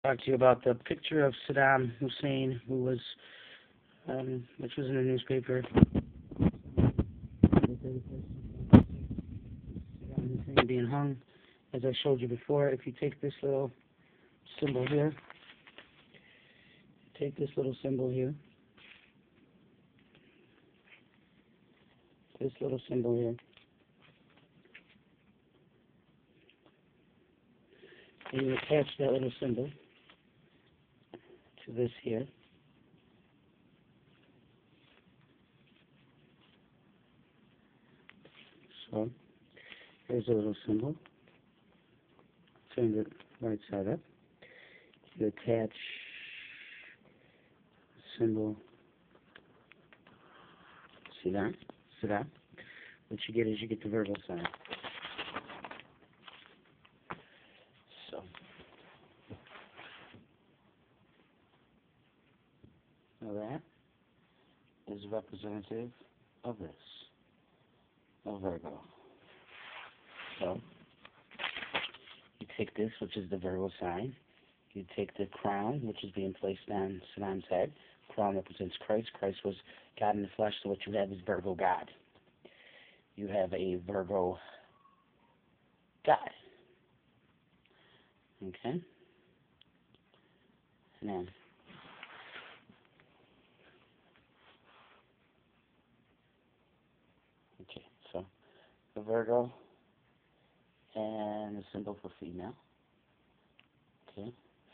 Talk to you about the picture of Saddam Hussein, which was in the newspaper. Saddam Hussein being hung. As I showed you before, if you take this little symbol here, this little symbol here, and you attach that little symbol to this here. So, here's a little symbol. Turn it right side up. You attach the symbol. See that? See that? What you get is you get the verbal sign. So, now that is representative of this, of Virgo. So, you take this, which is the Virgo sign. You take the crown, which is being placed on Saddam's head. Crown represents Christ. Christ was God in the flesh, so what you have is Virgo God. You have a Virgo God. Okay? Now, okay, so the Virgo and the symbol for female. Okay,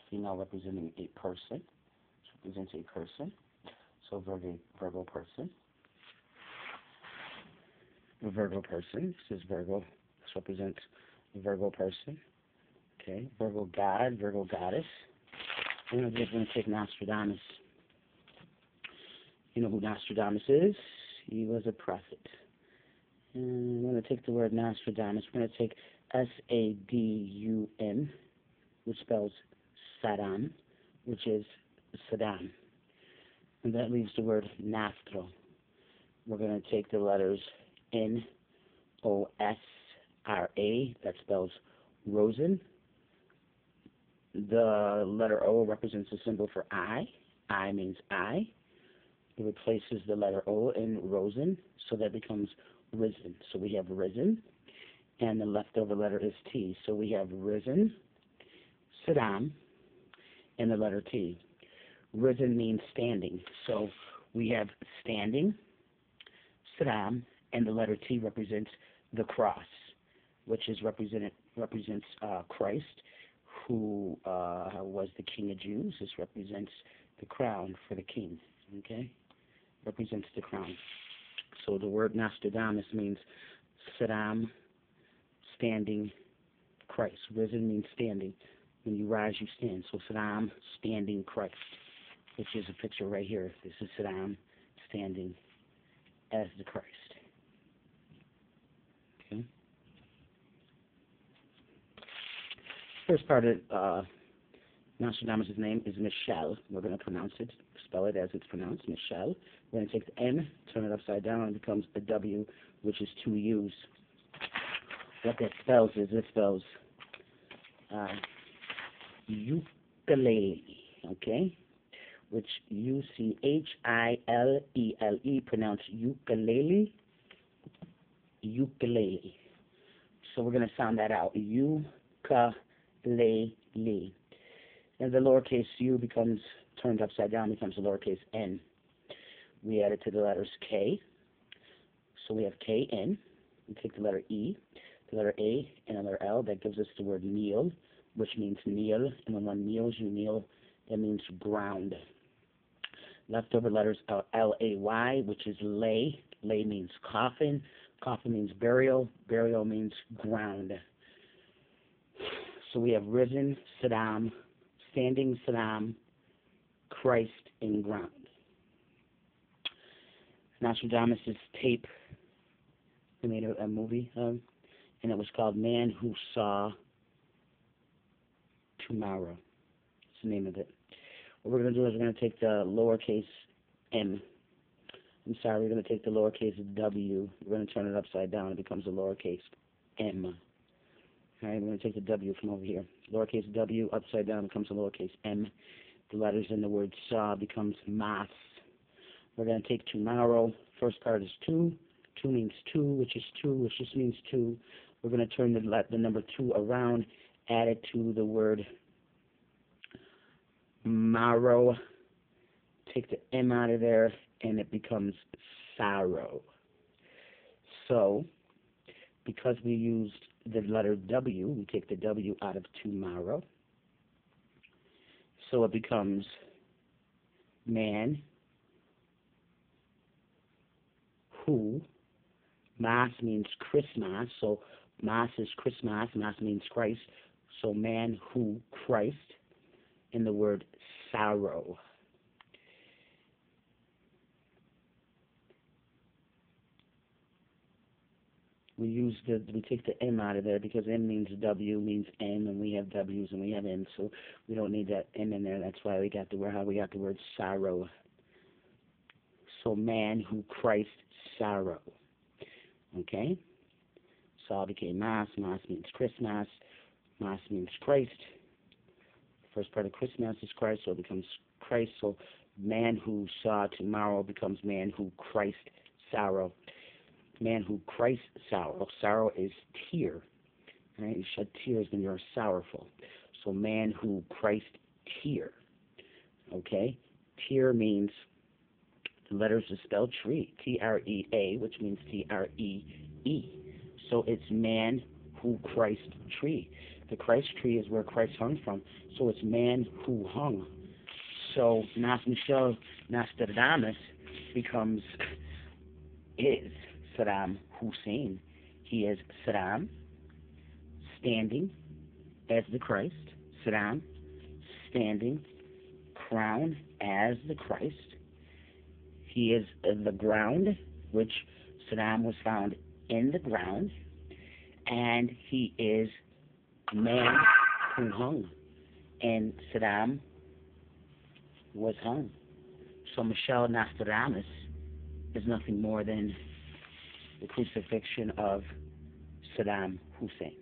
female representing a person. This represents a person. So Virgo person. A Virgo person. This is Virgo. This represents a Virgo person. Okay, Virgo God, Virgo goddess. And we're going to take Nostradamus. You know who Nostradamus is? He was a prophet. And we're going to take the word Nostradamus. We're going to take S-A-D-U-M, which spells Saddam, which is Saddam. And that leaves the word Nostro. We're going to take the letters N-O-S-R-A, that spells Rosen. The letter O represents a symbol for I. I means I. It replaces the letter O in Rosen, so that becomes risen. So we have risen, and the leftover letter is T. So we have risen, Saddam, and the letter T. Risen means standing. So we have standing, Saddam, and the letter T represents the cross, which is represents Christ, who was the King of Jews. This represents the crown for the king. Okay? Represents the crown. So the word Nostradamus means Saddam, standing, Christ. Risen means standing. When you rise, you stand. So Saddam, standing Christ, which is a picture right here. This is Saddam standing as the Christ. Okay. First part of Nostradamus' name is Michele. We're going to pronounce it, spell it as it's pronounced, Michele. We're going to take the N, turn it upside down, and it becomes a W, which is two U's. What that spells is it spells ukulele, okay? Which U-C-H-I-L-E-L-E, pronounced ukulele, ukulele. So we're going to sound that out, ukulele. And the lowercase u becomes turned upside down, becomes a lowercase n. We add it to the letters K. So we have K-N. We take the letter E, the letter A, and the letter L. That gives us the word kneel, which means kneel. And when one kneels, you kneel. That means ground. Leftover letters are L-A-Y, which is lay. Lay means coffin. Coffin means burial. Burial means ground. So we have risen Saddam, standing Saddam, Christ in ground. Nostradamus' tape, they made a movie of, and it was called Man Who Saw Tomorrow. That's the name of it. What we're going to do is we're going to take the lowercase m. We're going to take the lowercase w. We're going to turn it upside down. It becomes a lowercase m. All right, we're going to take the W from over here. Lowercase w, upside down, becomes a lowercase m. The letters in the word saw becomes mas. We're going to take tomorrow. First part is two. Two means two, which is two, which just means two. We're going to turn the number two around, add it to the word marrow. Take the M out of there, and it becomes sorrow. So, because we used the letter W, we take the W out of tomorrow. So it becomes man who. Mas means Christmas, so Mas is Christmas. Mas means Christ. So man who Christ, in the word sorrow. We take the M out of there because M means W means M, and we have W's and we have M, so we don't need that M in there. That's why we got the word sorrow. So man who Christ sorrow. Okay? Saw became Mas. Mas means Christmas. Mas means Christ. First part of Christmas is Christ, so it becomes Christ. So man who saw tomorrow becomes man who Christ sorrow. Man who Christ sorrow. Sorrow is tear. Right? You shed tears when you're sorrowful. So man who Christ tear. Okay? Tear means the letters are spelled tree. T-R-E-A, which means T-R-E-E. So it's man who Christ tree. The Christ tree is where Christ hung from. So it's man who hung. So Michele Nostradamus is Saddam Hussein. He is Saddam, standing as the Christ. Saddam, standing, crowned as the Christ. He is the ground, which Saddam was found in the ground. And he is man who hung. And Saddam was hung. So Michele Nostradamus is nothing more than the crucifixion of Saddam Hussein.